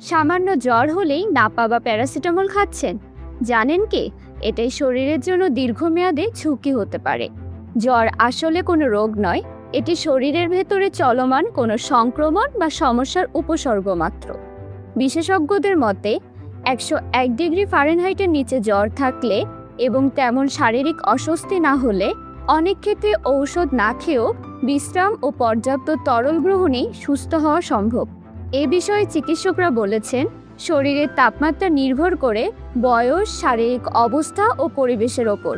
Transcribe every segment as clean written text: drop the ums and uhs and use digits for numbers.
সামান্য জ্বর হলেই নাপা বা প্যারাসিটামল খাচ্ছেন, জানেন কি এটাই শরীরের জন্য দীর্ঘমেয়াদে ঝুঁকি হতে পারে। জ্বর আসলে কোনো রোগ নয়, এটি শরীরের ভেতরে চলমান কোনো সংক্রমণ বা সমস্যার উপসর্গ মাত্র। বিশেষজ্ঞদের মতে 101°F নিচে জ্বর থাকলে এবং তেমন শারীরিক অস্বস্তি না হলে অনেক ক্ষেত্রে ঔষধ না খেয়েও বিশ্রাম ও পর্যাপ্ত তরল গ্রহণেই সুস্থ হওয়া সম্ভব। এ বিষয়ে চিকিৎসকরা বলেছেন, শরীরের তাপমাত্রা নির্ভর করে বয়স, শারীরিক অবস্থা ও পরিবেশের ওপর।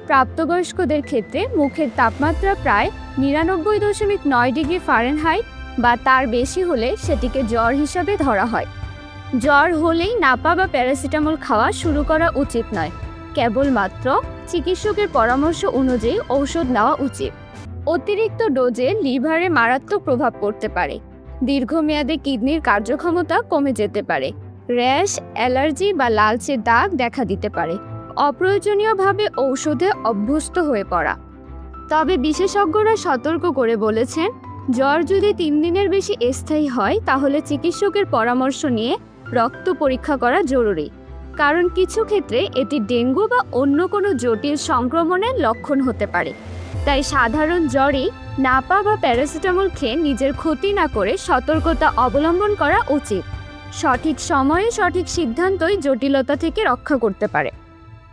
প্রাপ্তবয়স্কদের ক্ষেত্রে মুখের তাপমাত্রা প্রায় 99.9°F বা তার বেশি হলে সেটিকে জ্বর হিসাবে ধরা হয়। জ্বর হলেই নাপা বা প্যারাসিটামল খাওয়া শুরু করা উচিত নয়, কেবলমাত্র চিকিৎসকের পরামর্শ অনুযায়ী ঔষধ নেওয়া উচিত। অতিরিক্ত ডোজে লিভারে মারাত্মক প্রভাব পড়তে পারে, দীর্ঘমেয়াদে কিডনির কার্যক্ষমতা কমে যেতে পারে, র্যাশ, অ্যালার্জি বা লালচে দাগ দেখা দিতে পারে, অপ্রয়োজনীয়ভাবে ঔষধে অভ্যস্ত হয়ে পড়া। তবে বিশেষজ্ঞরা সতর্ক করে বলেছেন, জ্বর যদি 3 দিনের বেশি স্থায়ী হয় তাহলে চিকিৎসকের পরামর্শ নিয়ে রক্ত পরীক্ষা করা জরুরি, কারণ কিছু ক্ষেত্রে এটি ডেঙ্গু বা অন্য কোনো জটিল সংক্রমণের লক্ষণ হতে পারে। তাই সাধারণ জ্বরে নাপা বা প্যারাসিটামল খেয়ে নিজের ক্ষতি না করে সতর্কতা অবলম্বন করা উচিত। সঠিক সময়ে সঠিক সিদ্ধান্তই জটিলতা থেকে রক্ষা করতে পারে।